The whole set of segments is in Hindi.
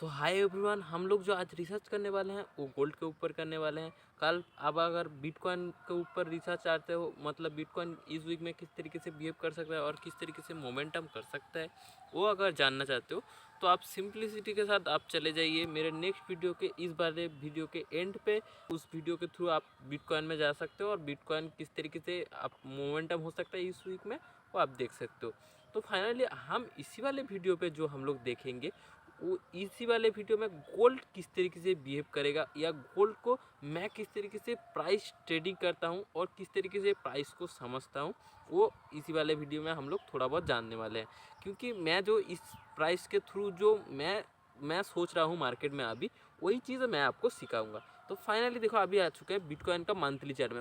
सो हाय एवरीवन, हम लोग जो आज रिसर्च करने वाले हैं वो गोल्ड के ऊपर करने वाले हैं। कल अब अगर बिटकॉइन के ऊपर रिसर्च चाहते हो, मतलब बिटकॉइन इस वीक में किस तरीके से बिहेव कर सकता है और किस तरीके से मोमेंटम कर सकता है, वो अगर जानना चाहते हो तो आप सिंप्लिसिटी के साथ आप चले जाइए मेरे नेक्स्ट वीडियो के इस वाले वीडियो के एंड पे। उस वीडियो के थ्रू आप बिटकॉइन में जा सकते हो और बिटकॉइन किस तरीके से आप मोमेंटम हो सकता है इस वीक में वो आप देख सकते हो। तो फाइनली हम इसी वाले वीडियो पे जो हम लोग देखेंगे वो इसी वाले वीडियो में गोल्ड किस तरीके से बिहेव करेगा या गोल्ड को मैं किस तरीके से प्राइस ट्रेडिंग करता हूँ और किस तरीके से प्राइस को समझता हूँ, वो इसी वाले वीडियो में हम लोग थोड़ा बहुत जानने वाले हैं। क्योंकि मैं जो इस प्राइस के थ्रू जो मैं सोच रहा हूँ मार्केट में अभी वही चीज़ मैं आपको सिखाऊंगा। तो फाइनली देखो, अभी आ चुके हैं बिटकॉइन का मंथली चार्ट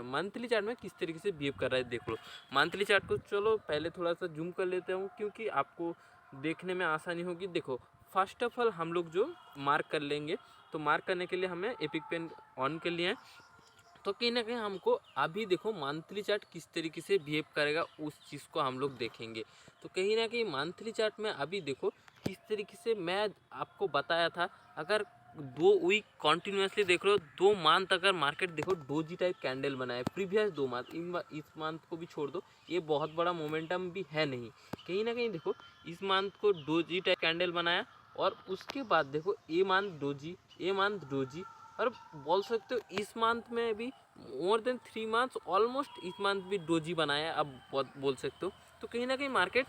में किस तरीके से बिहेव कर रहा है देख लो। मंथली चार्ट को चलो पहले थोड़ा सा जूम कर लेते हूँ क्योंकि आपको देखने में आसानी होगी। देखो, फर्स्ट ऑफ ऑल हम लोग जो मार्क कर लेंगे, तो मार्क करने के लिए हमें एपिक पेन ऑन कर लिया है। तो कहीं ना कहीं हमको अभी देखो मंथली चार्ट किस तरीके से बिहेव करेगा उस चीज़ को हम लोग देखेंगे। तो कहीं ना कहीं मंथली चार्ट में अभी देखो किस तरीके से मैं आपको बताया था। अगर 2 वीक कॉन्टिन्यूसली देख रहे हो, 2 मंथ अगर मार्केट देखो डोजी टाइप कैंडल बनाए प्रीवियस 2 मंथ, इस मंथ को भी छोड़ दो, ये बहुत बड़ा मोमेंटम भी है नहीं। कहीं ना कहीं देखो इस मंथ को डोजी टाइप कैंडल बनाया और उसके बाद देखो ए मंथ डोजी और बोल सकते हो इस मंथ में भी मोर देन 3 मंथ्स ऑलमोस्ट इस मंथ भी डोजी बनाया अब बोल सकते हो। तो कहीं ना कहीं मार्केट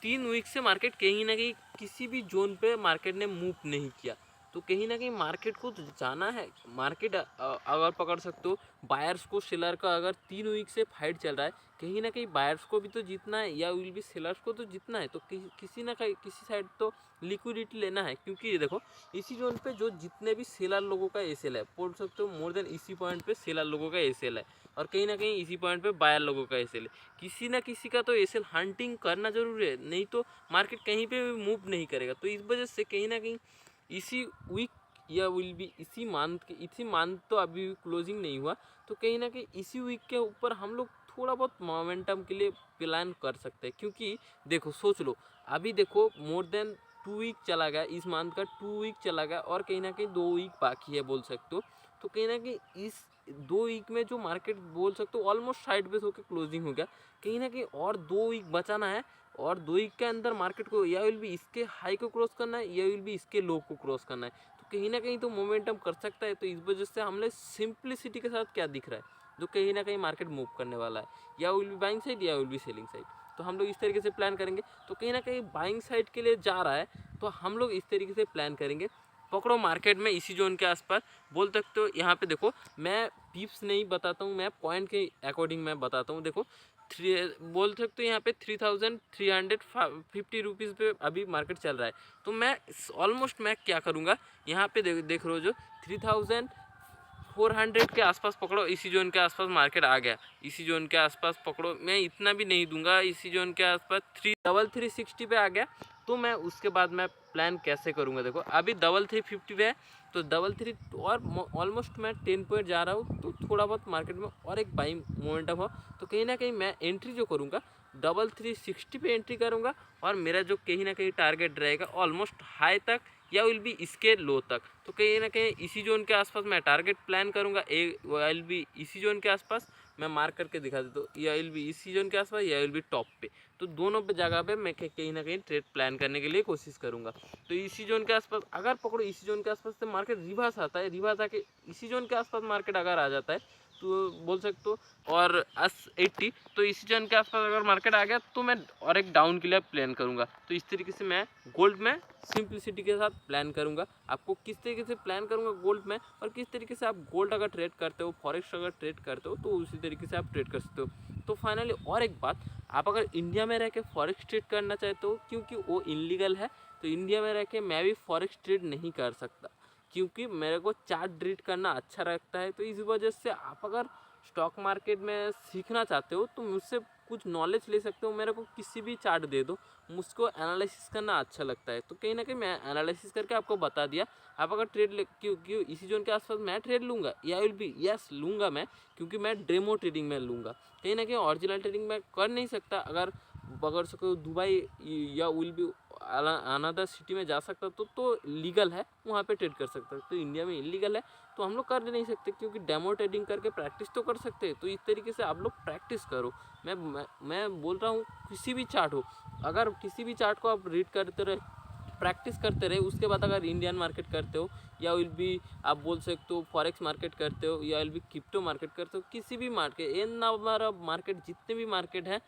3 वीक से मार्केट कहीं ना कहीं किसी भी जोन पे मार्केट ने मूव नहीं किया। तो कहीं ना कहीं मार्केट को जाना है। मार्केट अगर पकड़ सकते हो बायर्स को सेलर का अगर 3 वीक से फाइट चल रहा है, कहीं ना कहीं बायर्स को भी तो जीतना है या विल भी सेलर्स को तो जीतना है। तो किसी ना कहीं किसी साइड तो लिक्विडिटी लेना है। क्योंकि ये देखो इसी जोन पे जो जितने भी सेलर लोगों का एसएल है बोल सकते हो, मोर देन इसी पॉइंट पे सेलर लोगों का एसएल है और कहीं ना कहीं इसी पॉइंट पे बायर लोगों का एसएल है। किसी ना किसी का तो एसएल हंटिंग करना जरूरी है, नहीं तो मार्केट कहीं पे भी मूव नहीं करेगा। तो इस वजह से कहीं ना कहीं इसी वीक या विल भी इसी मंथ तो अभी क्लोजिंग नहीं हुआ, तो कहीं ना कहीं इसी वीक के ऊपर हम लोग थोड़ा बहुत मोमेंटम के लिए प्लान कर सकते हैं। क्योंकि देखो सोच लो, अभी देखो मोर देन 2 वीक चला गया, इस मंथ का 2 वीक चला गया और कहीं ना कहीं 2 वीक बाकी है बोल सकते हो। तो कहीं ना कहीं इस 2 वीक में जो मार्केट बोल सकते हो ऑलमोस्ट साइड बेस होकर क्लोजिंग हो गया। कहीं ना कहीं और 2 वीक बचाना है और 2 वीक के अंदर मार्केट को या विल भी इसके हाई को क्रॉस करना है या विल भी इसके लो को क्रॉस करना है। तो कहीं ना कहीं तो मोमेंटम कर सकता है। तो इस वजह से हमने सिंप्लिसिटी के साथ क्या दिख रहा है, जो कहीं ना कहीं मार्केट मूव करने वाला है, या विल बी बाइंग साइड या विल बी सेलिंग साइड। तो हम लोग इस तरीके से प्लान करेंगे। तो कहीं ना कहीं बाइंग साइड के लिए जा रहा है, तो हम लोग इस तरीके से प्लान करेंगे। पकड़ो मार्केट में इसी जोन के आसपास बोल सकते हो। यहाँ पे देखो मैं पिप्स नहीं बताता हूँ, मैं पॉइंट के अकॉर्डिंग मैं बताता हूँ। देखो थ्री बोल सकते हो यहाँ पे 3350 रुपीज़ पे अभी मार्केट चल रहा है। तो मैं ऑलमोस्ट मैं क्या करूँगा, यहाँ पे देख रहे हो जो 3400 के आसपास पकड़ो, इसी जोन के आसपास मार्केट आ गया, इसी जोन के आसपास पकड़ो, मैं इतना भी नहीं दूंगा, इसी जोन के आसपास 360 पे आ गया। तो मैं उसके बाद मैं प्लान कैसे करूँगा, देखो अभी 350 पे है, तो 33 और ऑलमोस्ट मैं 10 पॉइंट जा रहा हूँ। तो थोड़ा बहुत मार्केट में और एक बाइंग मोमेंटम हो, तो कहीं ना कहीं मैं एंट्री जो करूँगा 3360 पे एंट्री करूँगा और मेरा जो कहीं ना कहीं टारगेट रहेगा ऑलमोस्ट हाई तक या विल बी इसके लो तक। तो कहीं ना कहीं इसी जोन के आसपास मैं टारगेट प्लान करूँगा, विल बी इसी जोन के आसपास मैं मार्क करके दिखा देता हूँ, या विल बी इसी जोन के आसपास या विल बी टॉप पे। तो दोनों पे जगह पे मैं कहीं ना कहीं ट्रेड प्लान करने के लिए कोशिश करूँगा। तो इसी जोन के आसपास अगर पकड़ो, इसी जोन के आसपास से मार्केट रिवर्स आता है, रिवर्स आके इसी जोन के आसपास मार्केट अगर आ जाता है तो बोल सकते हो और S80, तो इसी जोन के आसपास अगर मार्केट आ गया तो मैं और एक डाउन के लिए प्लान करूँगा। तो इस तरीके से मैं गोल्ड में सिंप्लिसिटी के साथ प्लान करूँगा। आपको किस तरीके से प्लान करूँगा गोल्ड में और किस तरीके से आप गोल्ड अगर ट्रेड करते हो, फॉरेक्स अगर ट्रेड करते हो, तो उसी तरीके से आप ट्रेड कर सकते हो। तो फाइनली और एक बात, आप अगर इंडिया में रह के फॉरेक्स ट्रेड करना चाहते हो, क्योंकि वो इलीगल है, तो इंडिया में रह के मैं भी फॉरेक्स ट्रेड नहीं कर सकता, क्योंकि मेरे को चार्ट रीड करना अच्छा लगता है। तो इस वजह से आप अगर स्टॉक मार्केट में सीखना चाहते हो तो मुझसे कुछ नॉलेज ले सकते हो। मेरे को किसी भी चार्ट दे दो, मुझको एनालिसिस करना अच्छा लगता है। तो कहीं ना कहीं मैं एनालिसिस करके आपको बता दिया। आप अगर ट्रेड ले क्यों इसी जोन के आसपास मैं ट्रेड लूँगा या विल बी यस लूँगा मैं, क्योंकि मैं डेमो ट्रेडिंग में लूँगा। कहीं ना कहीं ओरिजिनल ट्रेडिंग में कर नहीं सकता। अगर पकड़ सको दुबई या विल बी अनदर सिटी में जा सकता तो लीगल है, वहाँ पे ट्रेड कर सकता है। तो इंडिया में इलीगल है तो हम लोग कर नहीं सकते, क्योंकि डेमो ट्रेडिंग करके प्रैक्टिस तो कर सकते हैं। तो इस तरीके से आप लोग प्रैक्टिस करो। मैं बोल रहा हूँ किसी भी चार्ट हो, अगर किसी भी चार्ट को आप रीड करते रहे, प्रैक्टिस करते रहे, उसके बाद अगर इंडियन मार्केट करते हो या विल भी आप बोल सकते हो फॉरेक्स मार्केट करते हो या विल भी क्रिप्टो मार्केट करते हो, किसी भी market n number of market जितने भी मार्केट हैं,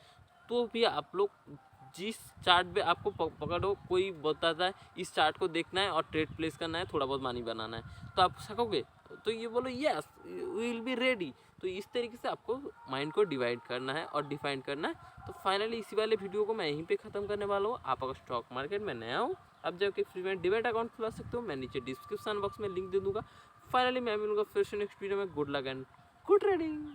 तो भी आप लोग जिस चार्ट पे आपको पकड़ो, कोई बताता है इस चार्ट को देखना है और ट्रेड प्लेस करना है, थोड़ा बहुत मनी बनाना है, तो आप सकोगे? तो ये बोलो यस विल बी रेडी। तो इस तरीके से आपको माइंड को डिवाइड करना है और डिफाइन करना है। तो फाइनली इसी वाले वीडियो को मैं यहीं पे ख़त्म करने वाला हूँ। आप अगर स्टॉक मार्केट में नया हो, आप जाके फ्री में डिमेट अकाउंट खुला सकते हो, मैं नीचे डिस्क्रिप्शन बॉक्स में लिंक दे दूँगा। फाइनली मैं मिलूँगा फिर से नेक्स्ट वीडियो में। Good luck and good trading.